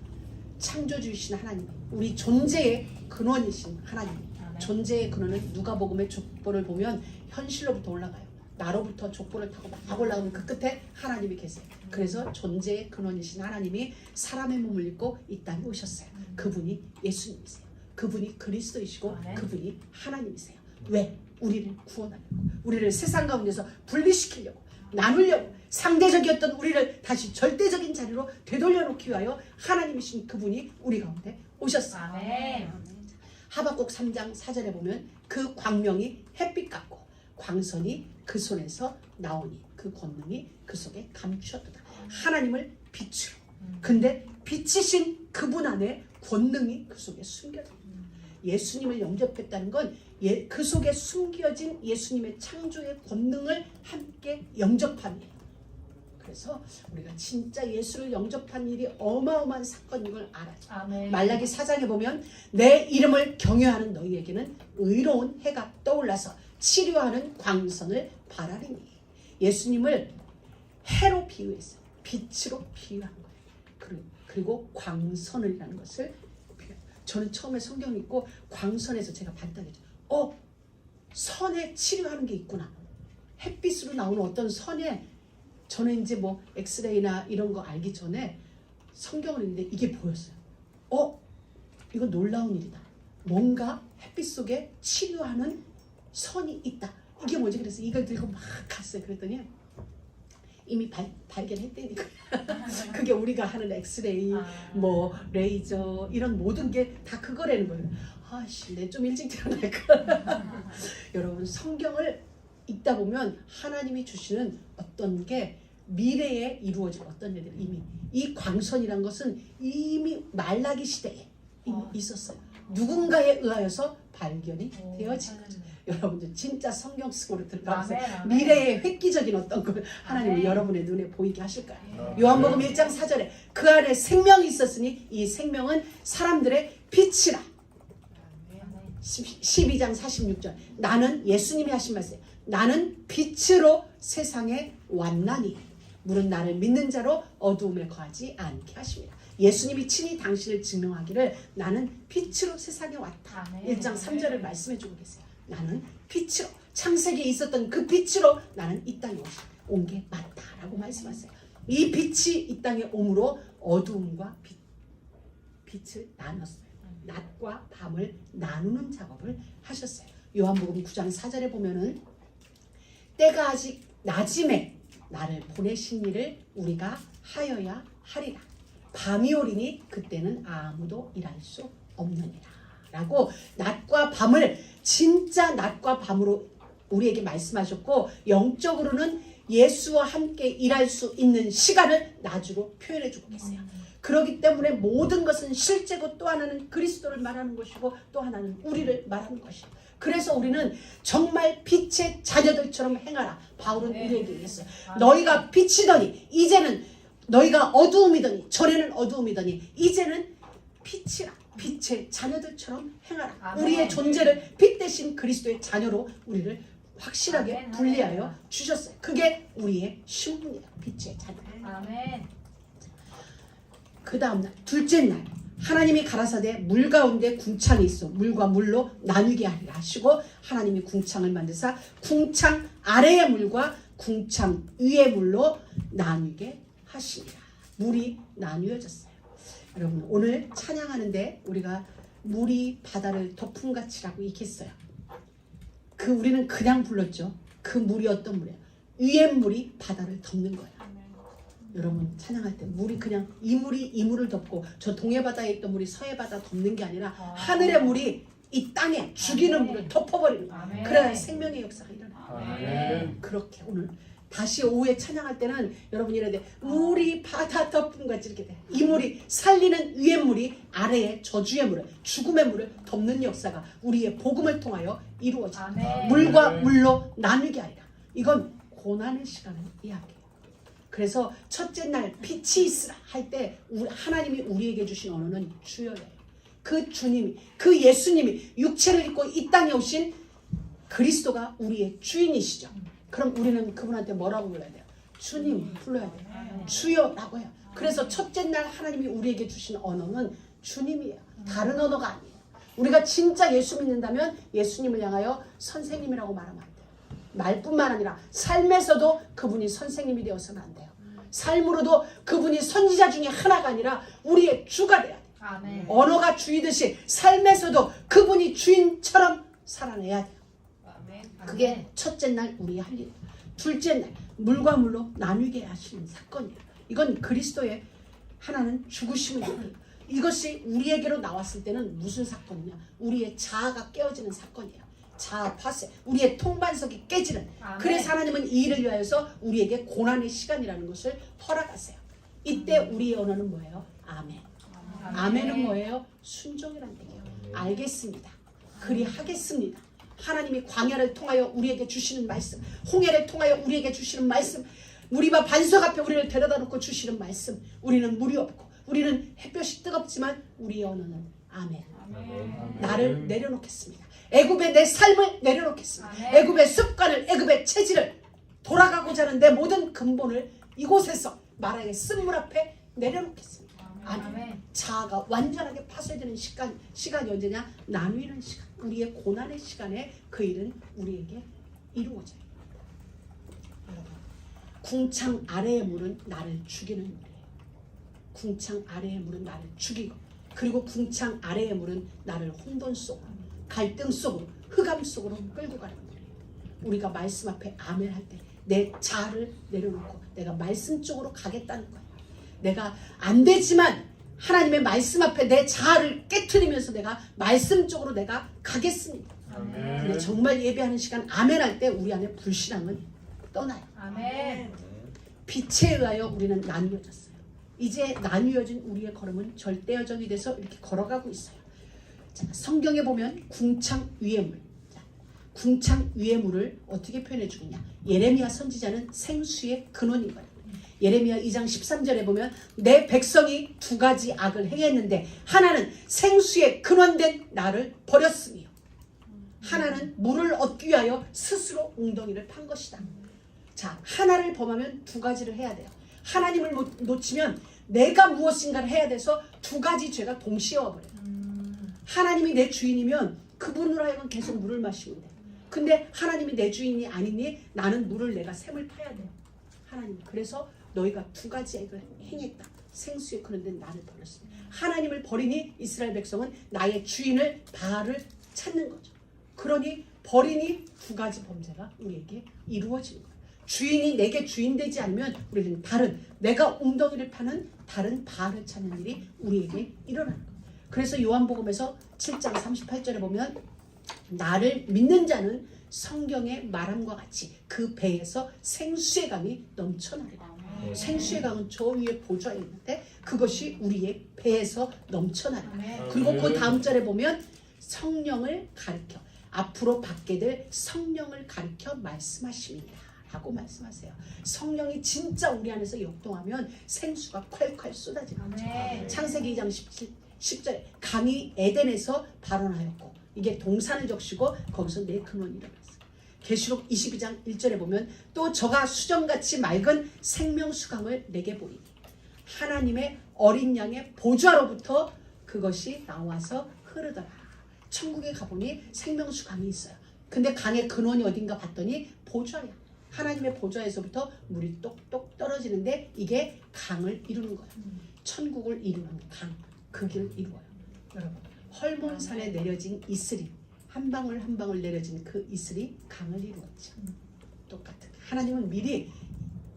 창조주이신 하나님, 우리 존재의 근원이신 하나님. 존재의 근원은 누가복음의 족보를 보면 현실로부터 올라가요. 나로부터 족보를 타고 막 올라가면 그 끝에 하나님이 계세요. 그래서 존재의 근원이신 하나님이 사람의 몸을 입고 이 땅에 오셨어요. 그분이 예수님이세요. 그분이 그리스도이시고 그분이 하나님이세요. 왜? 우리를 구원하려고, 우리를 세상 가운데서 분리시키려고, 나누려고, 상대적이었던 우리를 다시 절대적인 자리로 되돌려놓기 위하여 하나님이신 그분이 우리 가운데 오셨어요. 아멘. 하박국 3장 4절에 보면 그 광명이 햇빛 같고 광선이 그 손에서 나오니 그 권능이 그 속에 감추었도다. 하나님을 빛으로. 근데 빛이신 그분 안에 권능이 그 속에 숨겨져. 예수님을 영접했다는 건 그 속에 숨겨진 예수님의 창조의 권능을 함께 영접함이에요. 그래서 우리가 진짜 예수를 영접한 일이 어마어마한 사건인 걸 알아요. 아멘. 말라기 4장에 보면 내 이름을 경외하는 너희에게는 의로운 해가 떠올라서 치료하는 광선을 바라리니. 예수님을 해로 비유했어요. 빛으로 비유한 거예요. 그리고 광선이라는 것을 비유해요. 저는 처음에 성경 읽고 광선에서 제가 반짝했죠. 선에 치료하는 게 있구나. 햇빛으로 나오는 어떤 선에, 저는 이제 뭐 엑스레이나 이런 거 알기 전에 성경을 읽는데 이게 보였어요. 이거 놀라운 일이다. 뭔가 햇빛 속에 치료하는 선이 있다. 이게 뭐지? 그래서 이걸 들고 막 갔어요. 그랬더니 이미 발견했다니까. 그게 우리가 하는 엑스레이, 뭐 레이저 이런 모든 게 다 그거라는 거예요. 아씨, 내 좀 일찍 태어날까. 여러분, 성경을 읽다 보면 하나님이 주시는 어떤 게 미래에 이루어질 어떤 일들이 이미, 이 광선이란 것은 이미 말라기 시대에 이미 있었어요. 누군가에 의하여서 발견이 되어진 거죠. 여러분들 진짜 성경 속으로 들어가서 미래의 획기적인 어떤 걸 하나님은 여러분의 눈에 보이게 하실 거예요. 요한복음 1장 4절에 그 안에 생명이 있었으니 이 생명은 사람들의 빛이라. 12장 46절 나는, 예수님이 하신 말씀, 나는 빛으로 세상에 왔나니 물은 나를 믿는 자로 어두움에 거하지 않게 하십니다. 예수님이 친히 당신을 증명하기를 나는 빛으로 세상에 왔다. 1장 3절을 말씀해 주고 계세요. 나는 빛으로, 창세기에 있었던 그 빛으로 나는 이 땅에 온 게 맞다라고 말씀하세요. 이 빛이 이 땅에 옴으로 어두움과 빛을 나눴어요. 낮과 밤을 나누는 작업을 하셨어요. 요한복음 9장 4절에 보면은 때가 아직 낮음에 나를 보내신 이를 우리가 하여야 하리라. 밤이 오리니 그때는 아무도 일할 수 없느니라 라고, 낮과 밤을, 진짜 낮과 밤으로 우리에게 말씀하셨고, 영적으로는 예수와 함께 일할 수 있는 시간을 낮으로 표현해 주고 계세요. 그렇기 때문에 모든 것은 실제고, 또 하나는 그리스도를 말하는 것이고, 또 하나는 우리를 말하는 것이에요. 그래서 우리는 정말 빛의 자녀들처럼 행하라. 바울은 우리에게 얘기했어요. 너희가 빛이더니 이제는, 너희가 어두움이더니 전에는 어두움이더니 이제는 빛이라. 빛의 자녀들처럼 행하라. 아멘. 우리의 존재를 빛 대신 그리스도의 자녀로 우리를 확실하게 아멘. 분리하여 주셨어요. 그게 우리의 신분이에요. 빛의 자녀. 아멘. 그 다음 날, 둘째 날, 하나님이 가라사대 물 가운데 궁창이 있어 물과 물로 나누게 하리라 하시고, 하나님이 궁창을 만드사 궁창 아래의 물과 궁창 위의 물로 나누게 하시니라. 물이 나뉘어졌어요. 여러분, 오늘 찬양하는데 우리가 물이 바다를 덮음같이라고 읽겠어요. 우리는 그냥 불렀죠. 그 물이 어떤 물이에요? 위의 물이 바다를 덮는 거예요. 여러분, 찬양할 때 물이 그냥 이 물이 이 물을 덮고, 저 동해 바다에 있던 물이 서해 바다 덮는 게 아니라 하늘의 물이 이 땅에 죽이는 물을 덮어버리는 거예요. 그래야 생명의 역사가 일어나요. 그렇게 오늘 다시 오후에 찬양할 때는 여러분 이래야 돼. 물이 바다 덮음같이 이렇게 돼. 이 물이, 살리는 위의 물이 아래의 저주의 물을, 죽음의 물을 덮는 역사가 우리의 복음을 통하여 이루어집니다. 물과 물로 나누게 하리라. 이건 고난의 시간을 이야기해요. 그래서 첫째 날 빛이 있으라 할 때 하나님이 우리에게 주신 언어는 주여예요. 그 주님이, 그 예수님이 육체를 입고 이 땅에 오신 그리스도가 우리의 주인이시죠. 그럼 우리는 그분한테 뭐라고 불러야 돼요? 주님 불러야 돼요. 주여라고 해요. 그래서 첫째 날 하나님이 우리에게 주신 언어는 주님이에요. 다른 언어가 아니에요. 우리가 진짜 예수 믿는다면 예수님을 향하여 선생님이라고 말하면 안 돼요. 말뿐만 아니라 삶에서도 그분이 선생님이 되어서는 안 돼요. 삶으로도 그분이 선지자 중에 하나가 아니라 우리의 주가 돼야 돼요. 아멘. 언어가 주이듯이 삶에서도 그분이 주인처럼 살아내야 돼요. 그게 첫째 날 우리 할 일. 둘째 날 물과 물로 나누게 하시는 사건이에요. 이건 그리스도의 하나는 죽으심을 얘기해요. 이것이 우리에게로 나왔을 때는 무슨 사건이냐? 우리의 자아가 깨어지는 사건이에요. 자아 파쇄, 우리의 통반석이 깨지는. 아멘. 그래서 하나님은 이 일을 위하여서 우리에게 고난의 시간이라는 것을 허락하세요. 이때 우리의 언어는 뭐예요? 아멘. 아멘은 뭐예요? 순종이란 얘기예요. 알겠습니다. 그리 하겠습니다. 하나님이 광야를 통하여 우리에게 주시는 말씀, 홍해를 통하여 우리에게 주시는 말씀, 무리바 반석 앞에 우리를 데려다 놓고 주시는 말씀. 우리는 물이 없고 우리는 햇볕이 뜨겁지만 우리의 언어는 아멘. 나를 내려놓겠습니다. 애굽의 내 삶을 내려놓겠습니다. 애굽의 습관을, 애굽의 체질을, 돌아가고자 하는 내 모든 근본을 이곳에서 마라의 쓴물 앞에 내려놓겠습니다. 아멘. 자아가 완전하게 파쇄되는 시간이 언제냐? 나누는 시간. 우리의 고난의 시간에 그 일은 우리에게 이루어져요. 여러분, 궁창 아래의 물은 나를 죽이는 물이에요. 궁창 아래의 물은 나를 죽이고, 그리고 궁창 아래의 물은 나를 혼돈 속으로, 갈등 속으로, 흑암 속으로 끌고 가는 물이에요. 우리가 말씀 앞에 아멘 할 때 내 자아를 내려놓고 내가 말씀 쪽으로 가겠다는 거예요. 내가 안 되지만 하나님의 말씀 앞에 내 자아를 깨트리면서 내가 말씀 쪽으로 내가 가겠습니다. 근데 정말 예배하는 시간 아멘 할 때 우리 안에 불신앙은 떠나요. 아멘. 빛에 의하여 우리는 나뉘어졌어요. 이제 나뉘어진 우리의 걸음은 절대여정이 돼서 이렇게 걸어가고 있어요. 자, 성경에 보면 궁창 위의 물, 궁창 위의 물을 어떻게 표현해 주느냐? 예레미야 선지자는 생수의 근원인 거예요. 예레미야 2장 13절에 보면 내 백성이 두 가지 악을 행했는데 하나는 생수의 근원된 나를 버렸으며 하나는 물을 얻기 위하여 스스로 웅덩이를 판 것이다. 자, 하나를 범하면 두 가지를 해야 돼요. 하나님을 놓치면 내가 무엇인가를 해야 돼서 두 가지 죄가 동시에 와버려요. 하나님이 내 주인이면 그분으로 하여금 계속 물을 마시면 돼. 근데 하나님이 내 주인이 아니니 나는 물을 내가 샘을 타야 돼요. 하나님, 그래서 너희가 두 가지 악을 행했다. 생수에 그런데 나를 버렸습니다. 하나님을 버리니 이스라엘 백성은 나의 주인을 바알을 찾는 거죠. 그러니 버리니 두 가지 범죄가 우리에게 이루어지는 거예요. 주인이 내게 주인 되지 않으면 우리는 다른, 내가 웅덩이를 파는 다른 바알을 찾는 일이 우리에게 일어나는 거예요. 그래서 요한복음에서 7장 38절에 보면 나를 믿는 자는 성경의 말함과 같이 그 배에서 생수의 강이 넘쳐나리라. 생수의 강은 저 위에 보좌에 있는데 그것이 우리의 배에서 넘쳐나리라. 그리고 그 다음 절에 보면 성령을 가르쳐, 앞으로 받게 될 성령을 가르쳐 말씀하십니다 라고 말씀하세요. 성령이 진짜 우리 안에서 역동하면 생수가 콸콸 쏟아지는 거죠. 창세기 2장 10절에 강이 에덴에서 발원하였고, 이게 동산을 적시고 거기서 내 근원이 일어났어요. 계시록 22장 1절에 보면 또 저가 수정같이 맑은 생명수강을 내게 보이니 하나님의 어린 양의 보좌로부터 그것이 나와서 흐르더라. 천국에 가보니 생명수강이 있어요. 근데 강의 근원이 어딘가 봤더니 보좌야. 하나님의 보좌에서부터 물이 똑똑 떨어지는데 이게 강을 이루는 거예요. 천국을 이루는 강, 그 길을 이루어요. 여러분, 헐몬산에 내려진 이슬이, 한 방울 한 방울 내려진 그 이슬이 강을 이루었죠. 똑같은 하나님은 미리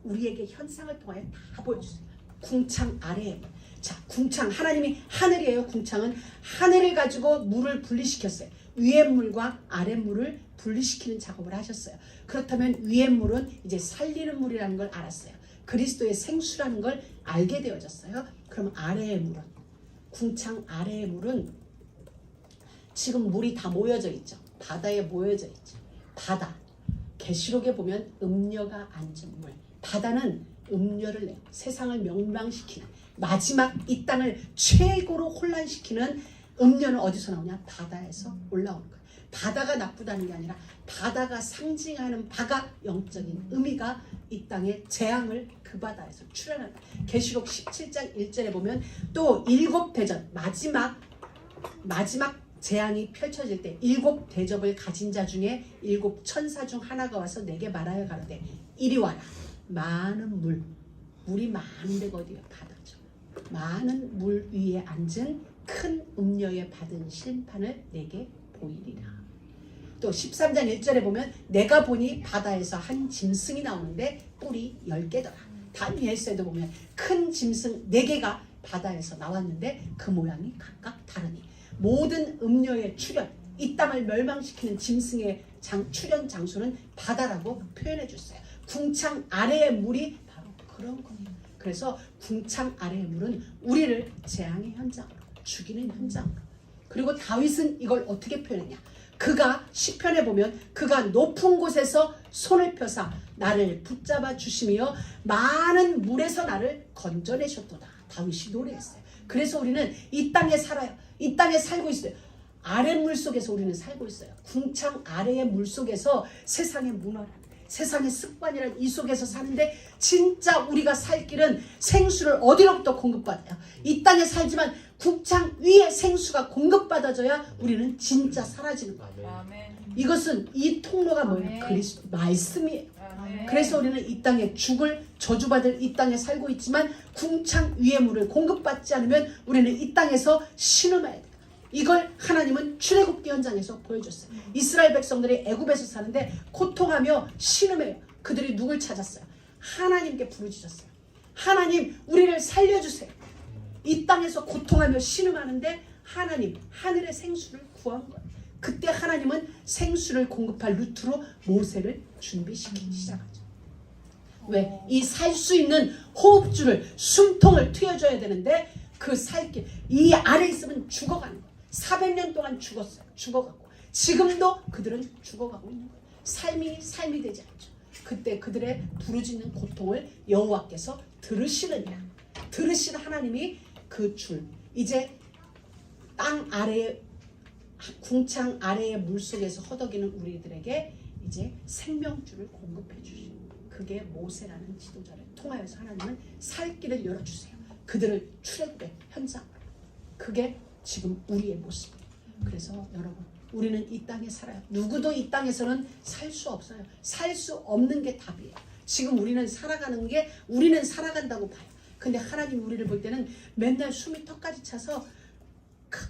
우리에게 현상을 통하여 다 보여주세요. 궁창 아래에, 자, 궁창, 하나님이 하늘이에요. 궁창은 하늘을 가지고 물을 분리시켰어요. 위의 물과 아래 물을 분리시키는 작업을 하셨어요. 그렇다면 위의 물은 이제 살리는 물이라는 걸 알았어요. 그리스도의 생수라는 걸 알게 되어졌어요. 그럼 아래의 물은, 궁창 아래의 물은 지금 물이 다 모여져 있죠. 바다에 모여져 있죠. 바다, 계시록에 보면 음녀가 앉은 물. 바다는 음녀를 내요. 세상을 멸망시키는, 마지막 이 땅을 최고로 혼란시키는 음녀는 어디서 나오냐? 바다에서 올라오는 거예요. 바다가 나쁘다는 게 아니라 바다가 상징하는 바가 영적인 의미가 이 땅의 재앙을 그 바다에서 출현한다. 계시록 17장 1절에 보면 또 일곱 대전, 마지막 재앙이 펼쳐질 때 일곱 대접을 가진 자 중에 일곱 천사 중 하나가 와서 내게 말하여 가로되 이리 와라. 많은 물이 많은 데가 어디가 바다죠. 많은 물 위에 앉은 큰 음녀에 받은 심판을 내게 보이리라. 또 13장 1절에 보면 내가 보니 바다에서 한 짐승이 나오는데 뿔이 10개더라. 다니엘서에도 보면 큰 짐승 4개가 바다에서 나왔는데 그 모양이 각각 다르니 모든 음녀의 출현, 이 땅을 멸망시키는 짐승의 출현 장소는 바다라고 표현해 줬어요. 궁창 아래의 물이 바로 그런 겁니다. 그래서 궁창 아래의 물은 우리를 재앙의 현장으로, 죽이는 현장으로, 그리고 다윗은 이걸 어떻게 표현했냐? 그가 시편에 보면 그가 높은 곳에서 손을 펴사 나를 붙잡아 주시며 많은 물에서 나를 건져내셨도다. 다윗이 노래했어요. 그래서 우리는 이 땅에 살아요. 이 땅에 살고 있어요. 아랫물 속에서 우리는 살고 있어요. 궁창 아래의 물 속에서 세상의 문화란, 세상의 습관이란 이 속에서 사는데 진짜 우리가 살 길은 생수를 어디로부터 공급받아요? 이 땅에 살지만 궁창 위에 생수가 공급받아져야 우리는 진짜 사라지는 거예요. 이것은 이 통로가 뭐예요? 그리스도 말씀이에요. 그래서 우리는 이 땅에 죽을 저주받을 이 땅에 살고 있지만 궁창 위의 물을 공급받지 않으면 우리는 이 땅에서 신음해야 돼요. 이걸 하나님은 출애굽기 현장에서 보여줬어요. 이스라엘 백성들이 애굽에서 사는데 고통하며 신음해요. 그들이 누굴 찾았어요? 하나님께 부르짖었어요. 하나님, 우리를 살려주세요. 이 땅에서 고통하며 신음하는데 하나님, 하늘의 생수를 구한 거예요. 그때 하나님은 생수를 공급할 루트로 모세를 준비시키기 시작하죠. 왜? 이 살 수 있는 호흡줄을, 숨통을 트여줘야 되는데 그 살길, 이 아래 있으면 죽어가는 거예요. 400년 동안 죽었어요. 죽어가고 지금도 그들은 죽어가고 있는 거예요. 삶이 되지 않죠. 그때 그들의 부르짖는 고통을 여호와께서 들으시느니라. 들으신 하나님이 그 줄, 이제 땅 아래에, 궁창 아래의 물속에서 허덕이는 우리들에게 이제 생명줄을 공급해 주시고, 그게 모세라는 지도자를 통하여서 하나님은 살 길을 열어주세요. 그들을 출애굽의 현장, 그게 지금 우리의 모습이에요. 그래서 여러분, 우리는 이 땅에 살아요. 누구도 이 땅에서는 살 수 없어요. 살 수 없는 게 답이에요. 지금 우리는 살아가는 게 우리는 살아간다고 봐요. 근데 하나님 우리를 볼 때는 맨날 숨이 턱까지 차서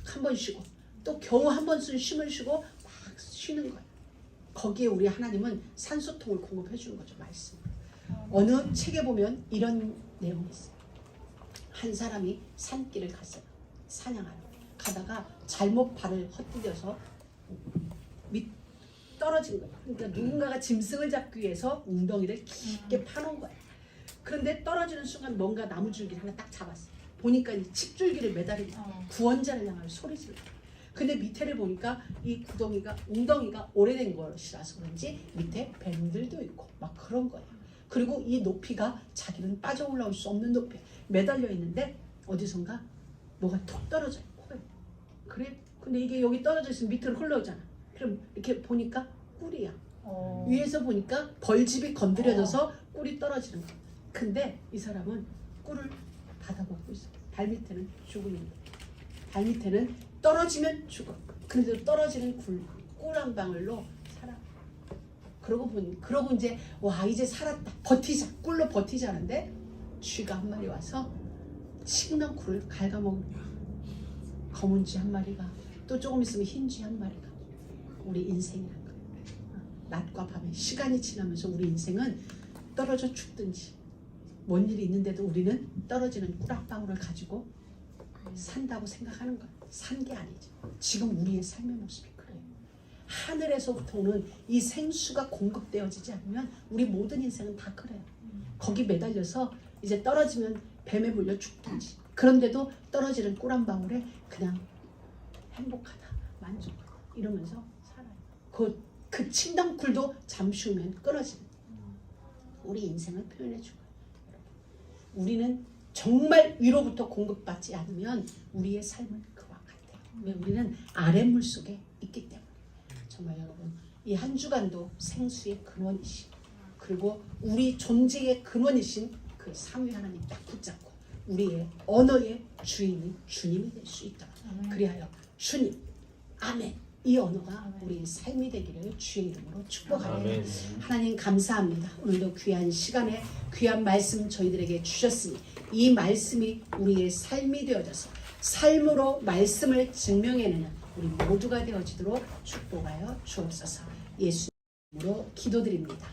한 번 쉬고 또 겨우 한 번씩 숨을 쉬고 막 쉬는 거예요. 거기에 우리 하나님은 산소통을 공급해 주는 거죠. 말씀. 어느 책에 보면 이런 내용이 있어요. 한 사람이 산길을 갔어요. 사냥하러 가다가 잘못 발을 헛디뎌서 떨어진 거예요. 그러니까 누군가가 짐승을 잡기 위해서 웅덩이를 깊게 파놓은 거예요. 그런데 떨어지는 순간 뭔가 나무줄기를 하나 딱 잡았어요. 보니까 이 칩줄기를 매달리고 구원자를 향하여 소리 질러요. 근데 밑에를 보니까 이 웅덩이가 오래된 것이라서 그런지 밑에 뱀들도 있고 막 그런 거예요. 그리고 이 높이가 자기는 빠져 올라올 수 없는 높이에 매달려 있는데 어디선가 뭐가 톡 떨어져 있고, 그래? 근데 이게 여기 떨어져 있으면 밑으로 흘러오잖아. 그럼 이렇게 보니까 꿀이야. 위에서 보니까 벌집이 건드려져서 꿀이 떨어지는 거야. 근데 이 사람은 꿀을 받아먹고 있어. 발밑에는 죽음인데, 발밑에는 떨어지면 죽어. 근데도 떨어지는 꿀 한 방울로 살아. 그러고 이제 와, 이제 살았다, 버티자, 꿀로 버티자는데 쥐가 한 마리 와서 식는 꿀을 갉아먹는 거야. 검은 쥐 한 마리가, 또 조금 있으면 흰 쥐 한 마리가. 우리 인생이란 거예요. 낮과 밤에 시간이 지나면서 우리 인생은 떨어져 죽든지 뭔 일이 있는데도 우리는 떨어지는 꿀 한 방울을 가지고 산다고 생각하는 거예요. 산 게 아니죠. 지금 우리의 삶의 모습이 그래요. 하늘에서부터 오는 이 생수가 공급되어지지 않으면 우리 모든 인생은 다 그래요. 거기 매달려서 이제 떨어지면 뱀에 물려 죽든지, 그런데도 떨어지는 꿀 한 방울에 그냥 행복하다, 만족하다 이러면서 살아요. 그 침덩굴도 잠시 후면 끊어지는 우리 인생을 표현해 주고요. 우리는 정말 위로부터 공급받지 않으면 우리의 삶은 그와 같아요. 왜? 우리는 아랫물 속에 있기 때문에. 정말 여러분, 이 한 주간도 생수의 근원이시고, 그리고 우리 존재의 근원이신 그 삼위 하나님 딱 붙잡고 우리의 언어의 주인이 주님이 될 수 있도록, 그리하여 주님, 아멘, 이 언어가 우리의 삶이 되기를 주의 이름으로 축복합니다. 하나님 감사합니다. 오늘도 귀한 시간에 귀한 말씀 저희들에게 주셨으니 이 말씀이 우리의 삶이 되어져서 삶으로 말씀을 증명해내는 우리 모두가 되어지도록 축복하여 주옵소서. 예수 이름으로 기도드립니다.